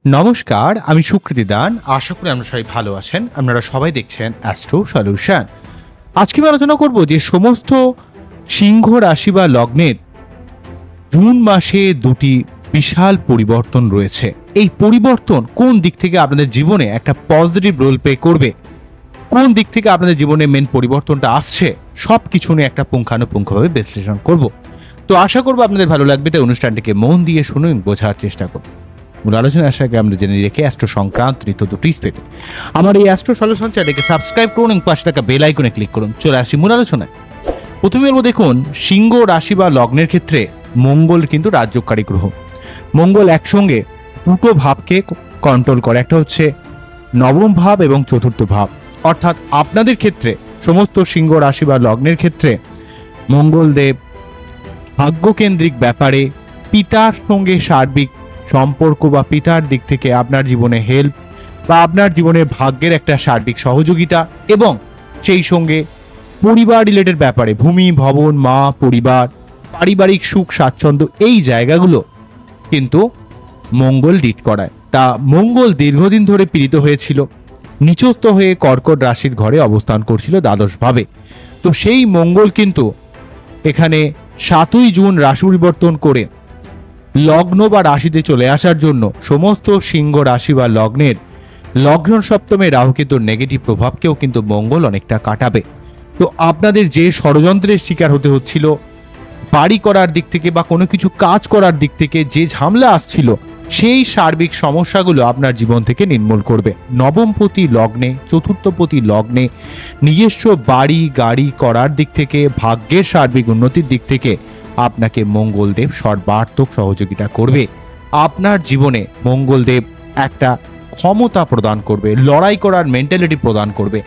নমস্কার, আমি সুকৃতি দান। আশা করি আপনারা সবাই ভালো আছেন। আপনারা সবাই দেখছেন অ্যাস্ট্রো সলিউশন। আজকে আমি আলোচনা করব যে সমস্ত সিংহ রাশি বা লগ্নের জুন মাসে দুটি বিশাল পরিবর্তন রয়েছে। এই পরিবর্তন কোন দিক থেকে আপনাদের জীবনে একটা পজিটিভ রোল প্লে করবে, কোন দিক থেকে আপনাদের জীবনে মেন পরিবর্তনটা আসছে, সব কিছু নিয়ে একটা পুঙ্খানুপুঙ্খভাবে বিশ্লেষণ করব। তো আশা করবো আপনাদের ভালো লাগবে, তাই অনুষ্ঠানটিকে মন দিয়ে শুনুন, বোঝার চেষ্টা করুন। মূল আলোচনা আসার আগে আমরা জেনে রেখে অ্যাস্ট্রো সংক্রান্ত নিত্য টিপস পেতে আমার এই অ্যাস্ট্রো সলিউশন চ্যানেলকে সাবস্ক্রাইব করুন এবং পাশে থাকা বেল আইকনে ক্লিক করুন। চলে আসি মূল আলোচনায়। প্রথমে বলবো, দেখুন, সিংহ রাশি বা লগ্নের ক্ষেত্রে মঙ্গল কিন্তু রাজ্যকারী গ্রহ। মঙ্গল একসঙ্গে দুটো ভাবকে কন্ট্রোল করে, একটা হচ্ছে নবম ভাব এবং চতুর্থ ভাব। অর্থাৎ আপনাদের ক্ষেত্রে, সমস্ত সিংহ রাশি বা লগ্নের ক্ষেত্রে মঙ্গলদেব ভাগ্যকেন্দ্রিক ব্যাপারে পিতার সঙ্গে সার্বিক সম্পর্ক বা পিতার দিক থেকে আপনার জীবনে হেল্প বা আপনার জীবনে ভাগ্যের একটা সার্বিক সহযোগিতা, এবং সেই সঙ্গে পরিবার রিলেটেড ব্যাপারে ভূমি, ভবন, মা, পরিবার, পারিবারিক সুখ স্বাচ্ছন্দ্য, এই জায়গাগুলো কিন্তু মঙ্গল লিড করায়। তা মঙ্গল দীর্ঘদিন ধরে পীড়িত হয়েছিল, নিচস্থ হয়ে কর্কট রাশির ঘরে অবস্থান করছিল দ্বাদশভাবে। তো সেই মঙ্গল কিন্তু এখানে 7ই জুন রাশি পরিবর্তন করে লগ্ন বা রাশিতে চলে আসার জন্য সমস্ত সিংহ রাশি বা লগ্নের লগ্ন সপ্তমে রাহুকেতুর নেগেটিভ প্রভাবকেও কিন্তু মঙ্গল অনেকটা কাটাবে। তো আপনাদের যে ষড়যন্ত্রের শিকার হতে হচ্ছিল বাড়ি করার দিক থেকে বা কোনো কিছু কাজ করার দিক থেকে, যে ঝামেলা আসছিল, সেই সার্বিক সমস্যাগুলো আপনার জীবন থেকে নির্মূল করবে। নবমপতি লগ্নে, চতুর্থপতি লগ্নে নিজস্ব বাড়ি গাড়ি করার দিক থেকে, ভাগ্যের সার্বিক উন্নতির দিক থেকে আপনাকে মঙ্গলদেব সর্বাত্মক সহযোগিতা করবে। আপনার জীবনে মঙ্গলদেব একটা ক্ষমতা প্রদান করবে, লড়াই করার মেন্টালিটি প্রদান করবে,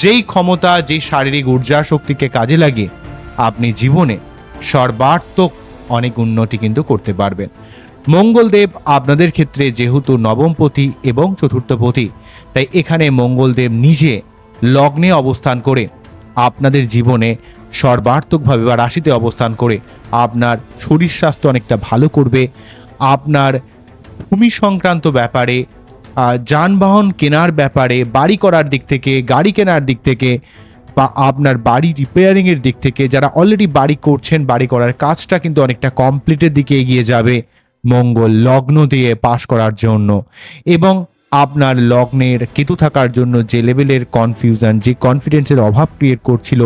যেই ক্ষমতা, যেই শারীরিক ঊর্জা শক্তিকে কাজে লাগিয়ে আপনি জীবনে সর্বাত্মক অনেক উন্নতি কিন্তু করতে পারবেন। মঙ্গলদেব আপনাদের ক্ষেত্রে যেহেতু নবমপতি এবং চতুর্থপতি, তাই এখানে মঙ্গলদেব নিজে লগ্নে অবস্থান করে আপনাদের জীবনে সর্বাত্মকভাবে বা রাশিতে অবস্থান করে আপনার শরীর স্বাস্থ্য অনেকটা ভালো করবে। আপনার ভূমি সংক্রান্ত ব্যাপারে, যানবাহন কেনার ব্যাপারে, বাড়ি করার দিক থেকে, গাড়ি কেনার দিক থেকে, বা আপনার বাড়ি রিপেয়ারিংয়ের দিক থেকে, যারা অলরেডি বাড়ি করছেন, বাড়ি করার কাজটা কিন্তু অনেকটা কমপ্লিটের দিকে এগিয়ে যাবে মঙ্গল লগ্ন দিয়ে পাশ করার জন্য। এবং আপনার লগ্নের কেতু থাকার জন্য যে লেভেলের কনফিউশন, যে কনফিডেন্সের অভাব ক্রিয়েট করছিল,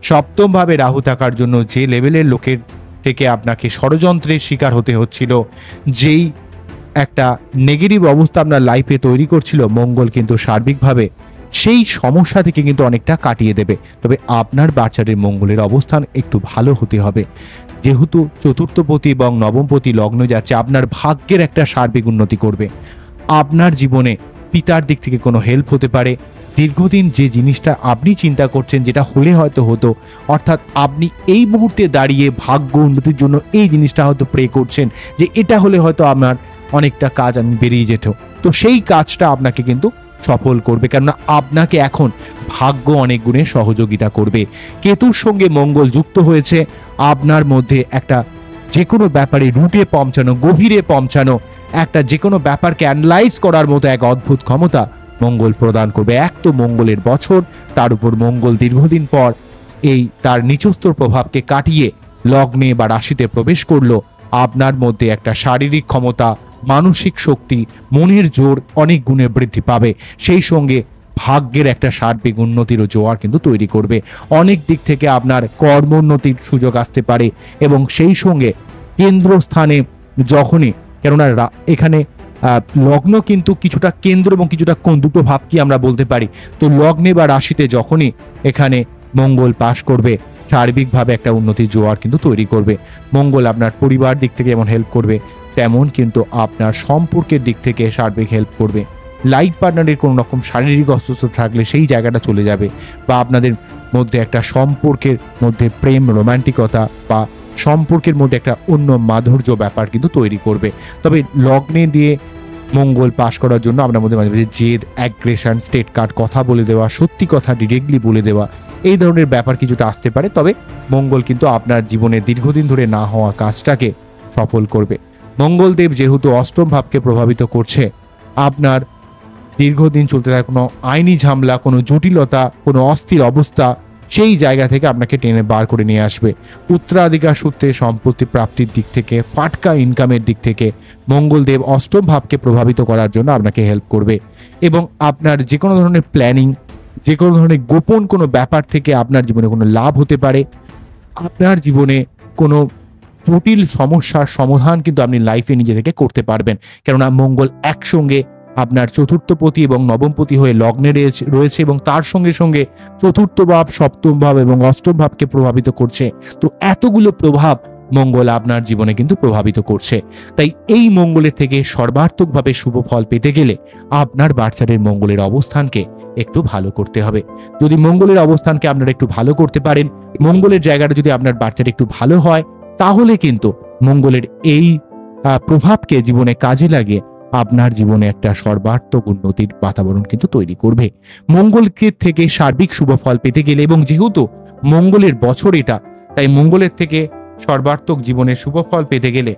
সপ্তমভাবে রাহু থাকার জন্য যে লেভেলের লোকের থেকে আপনাকে ষড়যন্ত্রের শিকার হতে হচ্ছিল, যেই একটা নেগেটিভ অবস্থা আপনার লাইফে তৈরি করছিল, মঙ্গল কিন্তু সার্বিকভাবে সেই সমস্যা থেকে কিন্তু অনেকটা কাটিয়ে দেবে। তবে আপনার বাচ্চাদের মঙ্গলের অবস্থান একটু ভালো হতে হবে, যেহেতু চতুর্থপতি এবং নবমপতি লগ্ন যাচ্ছে, আপনার ভাগ্যের একটা সার্বিক উন্নতি করবে। আপনার জীবনে পিতার দিক থেকে কোনো হেল্প হতে পারে। দীর্ঘদিন যে জিনিসটা আপনি চিন্তা করছেন, যেটা হলে হয়তো হতো, অর্থাৎ আপনি এই মুহূর্তে দাঁড়িয়ে ভাগ্য উন্নতির জন্য এই জিনিসটা হয়তো প্রে করছেন যে এটা হলে হয়তো আমার অনেকটা কাজ আমি বেরিয়ে যেত, তো সেই কাজটা আপনাকে কিন্তু সফল করবে, কেননা আপনাকে এখন ভাগ্য অনেক গুণে সহযোগিতা করবে। কেতুর সঙ্গে মঙ্গল যুক্ত হয়েছে, আপনার মধ্যে একটা যে কোনো ব্যাপারে রুটে পৌঁছানো, গভীরে পৌঁছানো, একটা যে কোনো ব্যাপারকে অ্যানালাইজ করার মতো এক অদ্ভুত ক্ষমতা মঙ্গল প্রদান করবে। এক তো মঙ্গলের বছর, তার উপর মঙ্গল দীর্ঘদিন পর এই তার নিচস্থর প্রভাবকে কাটিয়ে লগ্নে বা রাশিতে প্রবেশ করলো। আপনার মধ্যে একটা শারীরিক ক্ষমতা, মানসিক শক্তি, মনের জোর অনেক গুণে বৃদ্ধি পাবে। সেই সঙ্গে ভাগ্যের একটা সার্বিক উন্নতিরও জোয়ার কিন্তু তৈরি করবে। অনেক দিক থেকে আপনার কর্মোন্নতির সুযোগ আসতে পারে, এবং সেই সঙ্গে কেন্দ্রস্থানে যখনই, কেননা এখানে লগ্ন কিন্তু কিছুটা কেন্দ্র এবং কিছুটা কোণ, দুটো ভাব কি আমরা বলতে পারি। তো লগ্নে বা রাশিতে যখনই এখানে মঙ্গল পাশ করবে, সার্বিকভাবে একটা উন্নতির জোয়ার কিন্তু তৈরি করবে। মঙ্গল আপনার পরিবার দিক থেকে যেমন হেল্প করবে, তেমন কিন্তু আপনার সম্পর্কের দিক থেকে সার্বিক হেল্প করবে। লাইফ পার্টনারের কোনো রকম শারীরিক অসুস্থতা থাকলে সেই জায়গাটা চলে যাবে, বা আপনাদের মধ্যে একটা সম্পর্কের মধ্যে প্রেম, রোমান্টিকতা বা সম্পর্কের মধ্যে একটা অন্য মাধুর্য ব্যাপার কিন্তু তৈরি করবে। তবে লগ্নে দিয়ে মঙ্গল পাশ করার জন্য আপনার মধ্যে মাঝে মাঝে জেদ, অ্যাগ্রেশন, স্টেট কার্ড, কথা বলে দেওয়া, সত্যি কথা ডিরেক্টলি বলে দেওয়া, এই ধরনের ব্যাপার কিছুটা আসতে পারে। তবে মঙ্গল কিন্তু আপনার জীবনে দীর্ঘদিন ধরে না হওয়া কাজটাকে সফল করবে। মঙ্গলদেব যেহেতু অষ্টম ভাবকে প্রভাবিত করছে, আপনার দীর্ঘদিন চলতে থাকা কোনো আইনি ঝামেলা, কোনো জটিলতা, কোনো অস্থির অবস্থা, সেই জায়গা থেকে আপনাকে টেনে বার করে নিয়ে আসবে। উত্তরাধিকার সূত্রে সম্পত্তি প্রাপ্তির দিক থেকে, ফাটকা ইনকামের দিক থেকে মঙ্গলদেব অষ্টম ভাবকে প্রভাবিত করার জন্য আপনাকে হেল্প করবে। এবং আপনার যে কোনো ধরনের প্ল্যানিং, যে কোনো ধরনের গোপন কোনো ব্যাপার থেকে আপনার জীবনে কোনো লাভ হতে পারে। আপনার জীবনে কোনো জটিল সমস্যার সমাধান কিন্তু আপনি লাইফে নিজে থেকে করতে পারবেন, কেননা মঙ্গল একসঙ্গে আপনার চতুর্থপতি এবং নবমপতি হয়ে লগ্নে রয়েছে এবং তার সঙ্গে সঙ্গে চতুর্থ ভাব, সপ্তম ভাব এবং অষ্টম ভাবকে প্রভাবিত করছে। তো এতগুলো প্রভাব মঙ্গল আপনার জীবনে কিন্তু প্রভাবিত করছে। তাই এই মঙ্গলের থেকে সর্বার্থকভাবে শুভ ফল পেতে গেলে আপনার বাচ্চাদের মঙ্গলের অবস্থানকে একটু ভালো করতে হবে। যদি মঙ্গলের অবস্থানকে আপনারা একটু ভালো করতে পারেন, মঙ্গলের জায়গাটা যদি আপনার বাচ্চাটা একটু ভালো হয়, তাহলে কিন্তু মঙ্গলের এই প্রভাবকে জীবনে কাজে লাগিয়ে আপনার জীবনে একটা সর্বার্থক উন্নতির বাতাবরণ কিন্তু তৈরি করবে। মঙ্গলকে থেকে সার্বিক শুভ ফল পেতে গেলে, এবং যেহেতু মঙ্গলের বছর এটা, তাই মঙ্গলের থেকে সর্বার্থক জীবনের শুভ ফল পেতে গেলে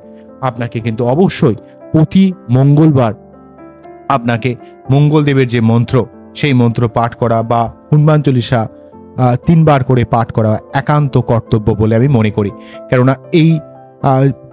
আপনাকে কিন্তু অবশ্যই প্রতি মঙ্গলবার আপনাকে মঙ্গলদেবের যে মন্ত্র, সেই মন্ত্র পাঠ করা বা হনুমান চল্লিশা 3 বার করে পাঠ করা একান্ত কর্তব্য বলে আমি মনে করি। কেননা এই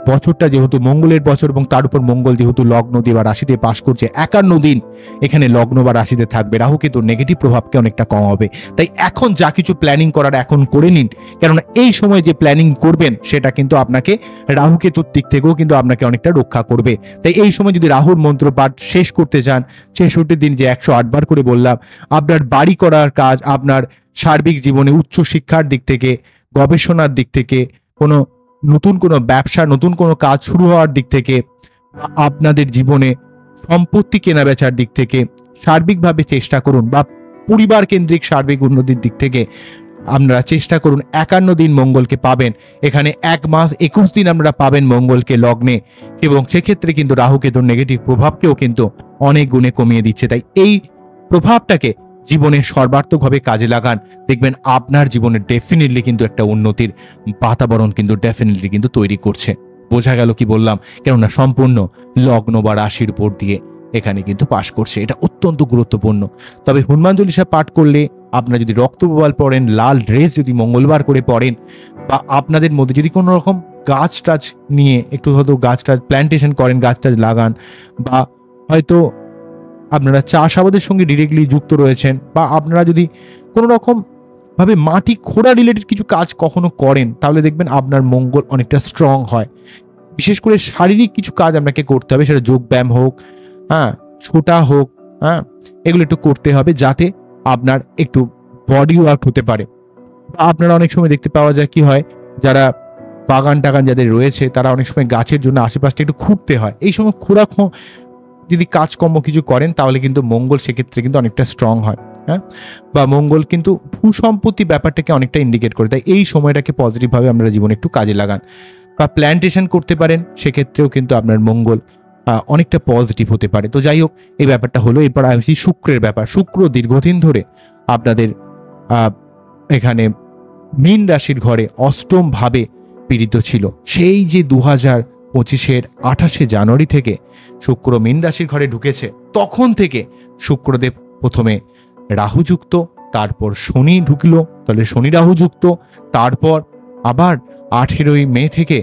বছরটা যেহেতু মঙ্গলের বছর এবং তার উপর মঙ্গল যেহেতু লগ্ন দিয়ে বা রাশিতে পাশ করছে, 51 দিন এখানে লগ্ন বা রাশিতে থাকবে, রাহু কেতুর নেগেটিভ প্রভাবকে অনেকটা কমাবে। তাই এখন যা কিছু প্ল্যানিং করার এখন করে নিন, কেননা এই সময় যে প্ল্যানিং করবেন সেটা কিন্তু আপনাকে রাহু কেতুর দিক থেকেও কিন্তু আপনাকে অনেকটা রক্ষা করবে। তাই এই সময় যদি রাহুর মন্ত্র পাঠ শেষ করতে চান, 66 দিন যে 108 বার করে বললাম, আপনার বাড়ি করার কাজ, আপনার সার্বিক জীবনে উচ্চ শিক্ষার দিক থেকে, গবেষণার দিক থেকে, কোনো নতুন কোনো ব্যবসা, নতুন কোনো কাজ শুরু হওয়ার দিক থেকে, আপনাদের জীবনে সম্পত্তি কেনা বেচার দিক থেকে সার্বিকভাবে চেষ্টা করুন, বা পরিবার কেন্দ্রিক সার্বিক উন্নতির দিক থেকে আপনারা চেষ্টা করুন। 51 দিন মঙ্গলকে পাবেন, এখানে 1 মাস 21 দিন আপনারা পাবেন মঙ্গলকে লগ্নে, এবং সেক্ষেত্রে কিন্তু রাহু কেতুর নেগেটিভ প্রভাবকেও কিন্তু অনেক গুণে কমিয়ে দিচ্ছে। তাই এই প্রভাবটাকে জীবনে সর্বার্থকভাবে কাজে লাগান, দেখবেন আপনার জীবনে ডেফিনেটলি কিন্তু একটা উন্নতির বাতাবরণ কিন্তু ডেফিনেটলি কিন্তু তৈরি করছে। বোঝা গেল কি বললাম? কেননা সম্পূর্ণ লগ্ন বা রাশির উপর দিয়ে এখানে কিন্তু পাশ করছে, এটা অত্যন্ত গুরুত্বপূর্ণ। তবে হনুমান চল্লিশা পাঠ করলে, আপনারা যদি রক্তপ্রবাল পড়েন, লাল ড্রেস যদি মঙ্গলবার করে পড়েন, বা আপনাদের মধ্যে যদি কোনো রকম গাছ টাছ নিয়ে একটু হয়তো গাছ টাছ প্ল্যান্টেশন করেন, গাছ টাছ লাগান, বা হয়তো আপনারা চাষাবাদের সঙ্গে ডিরেক্টলি যুক্ত রয়েছেন, বা আপনারা যদি কোনো রকম ভাবে মাটি খোঁড়া রিলেটেড কিছু কাজ কখনো করেন, তাহলে দেখবেন আপনার মঙ্গল অনেকটা স্ট্রং হয়। বিশেষ করে শারীরিক কিছু কাজ আপনাকে করতে হবে, সেটা যোগ ব্যায়াম হোক, ছোটা হোক, এগুলো একটু করতে হবে, যাতে আপনার একটু বডি ওয়ার্ক হতে পারে। আপনারা অনেক সময় দেখতে পাওয়া যায় কি হয়, যারা বাগান টাগান যাদের রয়েছে, তারা অনেক সময় গাছের জন্য আশেপাশটা একটু খুঁড়তে হয়। এই সময় খোঁড়া যদি কাজকর্ম কিছু করেন, তাহলে কিন্তু মঙ্গল সেক্ষেত্রে কিন্তু অনেকটা স্ট্রং হয়। বা মঙ্গল কিন্তু ভূসম্পত্তি ব্যাপারটাকে অনেকটা ইন্ডিকেট করে, তাই এই সময়টাকে পজিটিভভাবে আপনারা জীবনে একটু কাজে লাগান, বা প্ল্যান্টেশন করতে পারেন, সেক্ষেত্রেও কিন্তু আপনার মঙ্গল অনেকটা পজিটিভ হতে পারে। তো যাই হোক, এই ব্যাপারটা হলো। এরপর আসছি শুক্রের ব্যাপার। শুক্র দীর্ঘদিন ধরে আপনাদের এখানে মীন রাশির ঘরে অষ্টম ভাবে পীড়িত ছিল। সেই যে 2025-এর 28শে জানুয়ারি থেকে শুক্র মীন রাশির ঘরে ঢুকেছে, তখন থেকে শুক্রদেব প্রথমে রাহুযুক্ত, তারপর শনি ঢুকলো, তাহলে শনি রাহুযুক্ত, তারপর আবার 18ই মে থেকে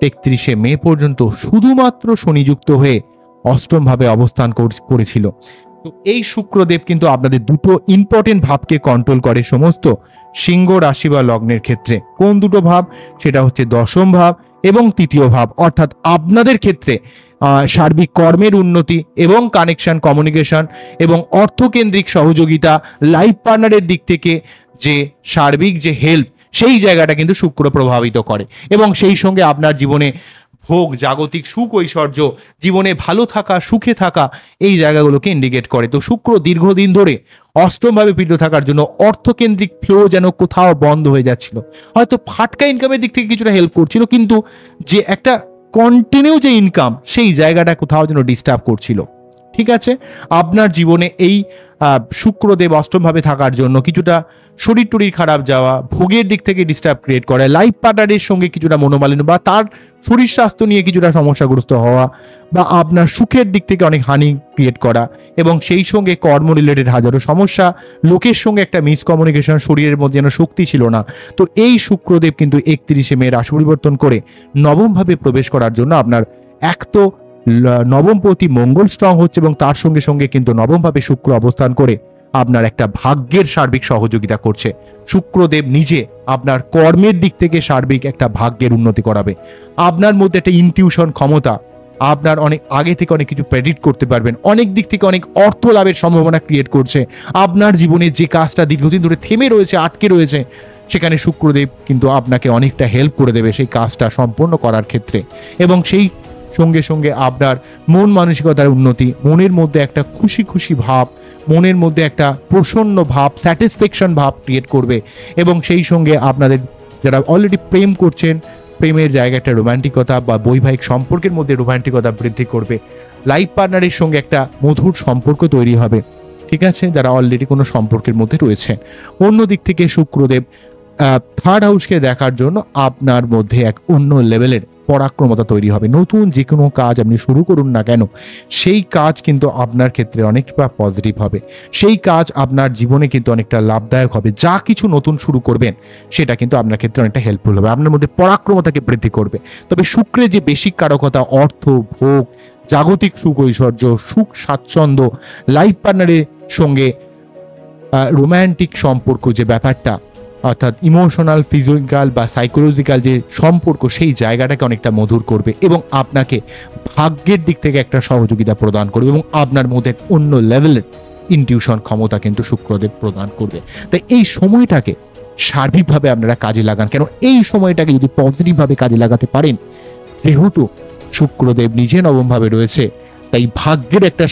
31শে মে পর্যন্ত শুধুমাত্র শনিযুক্ত হয়ে অষ্টম ভাবে অবস্থান করেছিল। তো এই শুক্রদেব কিন্তু আপনাদের দুটো ইম্পর্টেন্ট ভাবকে কন্ট্রোল করে সমস্ত সিংহ রাশি বা লগ্নের ক্ষেত্রে। কোন দুটো ভাব? সেটা হচ্ছে দশম ভাব এবং তৃতীয় ভাব। অর্থাৎ আপনাদের ক্ষেত্রে সার্বিক কর্মের উন্নতি এবং কানেকশন, কমিউনিকেশন এবং অর্থকেন্দ্রিক সহযোগিতা, লাইফ পার্টনারের দিক থেকে যে সার্বিক যে হেল্প, সেই জায়গাটা কিন্তু শুক্র প্রভাবিত করে, এবং সেই সঙ্গে আপনার জীবনে ভোগ, জাগতিক সুখ, ঐশ্বর্য, জীবনে ভালো থাকা, সুখে থাকা, এই জায়গাগুলোকে ইন্ডিকেট করে। তো শুক্র দীর্ঘদিন ধরে অষ্টমভাবে পীড়িত থাকার জন্য অর্থকেন্দ্রিক ফ্লো যেন কোথাও বন্ধ হয়ে যাচ্ছিল। হয়তো ফাটকা ইনকামের দিক থেকে কিছুটা হেল্প করছিল, কিন্তু যে একটা কন্টিনিউ যে ইনকাম, সেই জায়গাটা কোথাও যেন ডিস্টার্ব করছিল। ঠিক আছে, আপনার জীবনে এই শুক্রদেব অষ্টমভাবে থাকার জন্য কিছুটা শরীর টরীর খারাপ যাওয়া, ভোগের দিক থেকে ডিস্টার্ব ক্রিয়েট করা, লাইফ পার্টনারের সঙ্গে কিছুটা মনোমালিন্য বা তার শরীর স্বাস্থ্য নিয়ে কিছুটা সমস্যাগ্রস্ত হওয়া, বা আপনার সুখের দিক থেকে অনেক হানি ক্রিয়েট করা, এবং সেই সঙ্গে কর্ম রিলেটেড হাজারো সমস্যা, লোকের সঙ্গে একটা মিসকমিউনিকেশন, শরীরের মধ্যে যেন শক্তি ছিল না। তো এই শুক্রদেব কিন্তু 31শে মে রাশি পরিবর্তন করে নবমভাবে প্রবেশ করার জন্য আপনার এক তো নবমপতি মঙ্গল স্ট্রং হচ্ছে, এবং তার সঙ্গে সঙ্গে কিন্তু নবমভাবে শুক্র অবস্থান করে আপনার একটা ভাগ্যের সার্বিক সহযোগিতা করছে। শুক্রদেব নিজে আপনার কর্মের দিক থেকে সার্বিক একটা ভাগ্যের উন্নতি করাবে। আপনার মধ্যে একটা ইনটিউশন ক্ষমতা, আপনার অনেক আগে থেকে অনেক কিছু প্রেডিক্ট করতে পারবেন, অনেক দিক থেকে অনেক অর্থ লাভের সম্ভাবনা ক্রিয়েট করছে। আপনার জীবনে যে কাজটা দীর্ঘদিন ধরে থেমে রয়েছে, আটকে রয়েছে, সেখানে শুক্রদেব কিন্তু আপনাকে অনেকটা হেল্প করে দেবে সেই কাজটা সম্পন্ন করার ক্ষেত্রে। এবং সেই সঙ্গে সঙ্গে আপনার মন মানসিকতার উন্নতি, মনের মধ্যে একটা খুশি খুশি ভাব, মনের মধ্যে একটা প্রসন্ন ভাব, স্যাটিসফ্যাকশন ভাব ক্রিয়েট করবে। এবং সেই সঙ্গে আপনাদের যারা অলরেডি প্রেম করছেন, প্রেমের জায়গায় একটা রোমান্টিকতা বা বৈবাহিক সম্পর্কের মধ্যে রোমান্টিকতা বৃদ্ধি করবে। লাইফ পার্টনারের সঙ্গে একটা মধুর সম্পর্ক তৈরি হবে, ঠিক আছে, যারা অলরেডি কোনো সম্পর্কের মধ্যে রয়েছে। অন্য দিক থেকে শুক্রদেব থার্ড হাউসকে দেখার জন্য আপনার মধ্যে এক অন্য লেভেলের পরাক্রমতা তৈরি হবে। নতুন যে কোনো কাজ আপনি শুরু করুন না কেন, সেই কাজ কিন্তু আপনার ক্ষেত্রে অনেকটা পজিটিভ হবে, সেই কাজ আপনার জীবনে কিন্তু অনেকটা লাভদায়ক হবে। যা কিছু নতুন শুরু করবেন সেটা কিন্তু আপনার ক্ষেত্রে অনেকটা হেল্পফুল হবে, আপনার মধ্যে পরাক্রমতাকে বৃদ্ধি করবে। তবে শুক্রের যে বেশি কারকতা, অর্থ, ভোগ, জাগতিক সুখ ঐশ্বর্য, সুখ স্বাচ্ছন্দ্য, লাইফ পার্টনারের সঙ্গে রোম্যান্টিক সম্পর্ক, যে ব্যাপারটা অর্থাৎ ইমোশনাল, ফিজিক্যাল বা সাইকোলজিক্যাল যে সম্পর্ক, সেই জায়গাটাকে অনেকটা মধুর করবে এবং আপনাকে ভাগ্যের দিক থেকে একটা সহযোগিতা প্রদান করবে, এবং আপনার মধ্যে অন্য লেভেলের ইনটিউশন ক্ষমতা কিন্তু শুক্রদেব প্রদান করবে। তাই এই সময়টাকে সার্বিকভাবে আপনারা কাজে লাগান, কেন এই সময়টাকে যদি পজিটিভভাবে কাজে লাগাতে পারেন, যেহেতু শুক্রদেব নিজে নবমভাবে রয়েছে, তাই ভাগ্যের একটা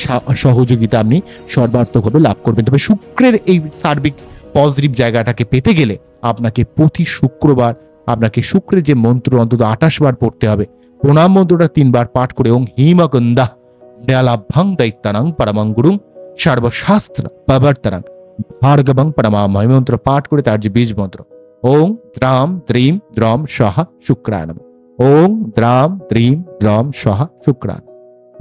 সহযোগিতা আপনি সর্বার্থকভাবে লাভ করবেন। তবে শুক্রের এই সার্বিক পজিটিভ জায়গাটাকে পেতে গেলে আপনাকে প্রতি শুক্রবার আপনাকে শুক্রের যে মন্ত্র অন্তত 28 বার পড়তে হবে। প্রণাম মন্ত্রটা 3 বার পাঠ করে ওং হিমকন্দা ন্যালাভ্যাং দৈত্যানাং পরমং গুরুং সর্বশাস্ত্র প্রবর্তনাং ভার্গবং পরমাময় মন্ত্র পাঠ করে তার যে বীজ মন্ত্র ওং দ্রাম দ্রিম দ্রম সহ শুক্রায় নমঃ, ওং দ্রাম দ্রিম দ্রম সহ শুক্রায়,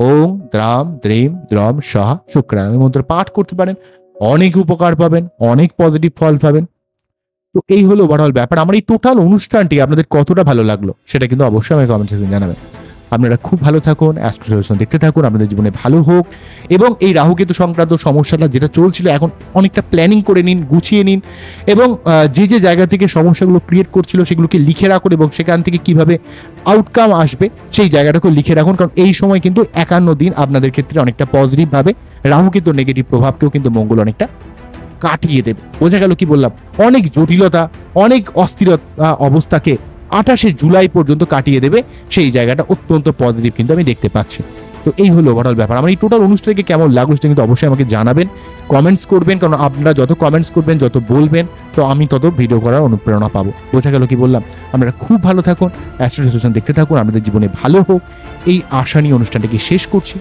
ওং দ্রাম দ্রিম দ্রম সহ শুক্রায় মন্ত্র পাঠ করতে পারেন, অনেক উপকার পাবেন, অনেক পজিটিভ ফল পাবেন। তো এই হলো ওভারঅল ব্যাপার। আমার এই টোটাল অনুষ্ঠানটি আপনাদের কতটা ভালো লাগলো সেটা কিন্তু অবশ্যই আমাকে কমেন্ট সেকশনে জানাবেন। আপনারা খুব ভালো থাকুন, অ্যাস্ট্রো সলিউশন দেখতে থাকুন, আপনাদের জীবনে ভালো হোক। এবং এই রাহুকেতু সংক্রান্ত সমস্যাটা যেটা চলছিল, এখন অনেকটা প্ল্যানিং করে নিন, গুছিয়ে নিন, এবং যে যে জায়গা থেকে সমস্যাগুলো ক্রিয়েট করছিল সেগুলোকে লিখে রাখুন, এবং সেখান থেকে কিভাবে আউটকাম আসবে সেই জায়গাটাকে লিখে রাখুন। কারণ এই সময় কিন্তু 51 দিন আপনাদের ক্ষেত্রে অনেকটা পজিটিভভাবে রাহুকেতু নেগেটিভ প্রভাবকেও কিন্তু মঙ্গল অনেকটা কাটিয়ে দেবে। বোঝা গেল কি বললাম? অনেক জটিলতা, অনেক অস্থিরতা অবস্থাকে 28শে জুলাই পর্যন্ত কাটিয়ে দেবে, সেই জায়গাটা অত্যন্ত পজিটিভ কিন্তু আমি দেখতে পাচ্ছি। তো এই হলো ওভারঅল ব্যাপার। আমার এই টোটাল অনুষ্ঠানকে কেমন লাগলো সেটা কিন্তু অবশ্যই আমাকে জানাবেন, কমেন্টস করবেন, কারণ আপনারা যত কমেন্টস করবেন, যত বলবেন, তো আমি তত ভিডিও করার অনুপ্রেরণা পাবো। বোঝা গেল কি বললাম? আপনারা খুব ভালো থাকুন, অ্যাস্ট্রো সলিউশন দেখতে থাকুন, আপনাদের জীবনে ভালো হোক, এই আশা নিয়ে অনুষ্ঠানটাকে শেষ করছি।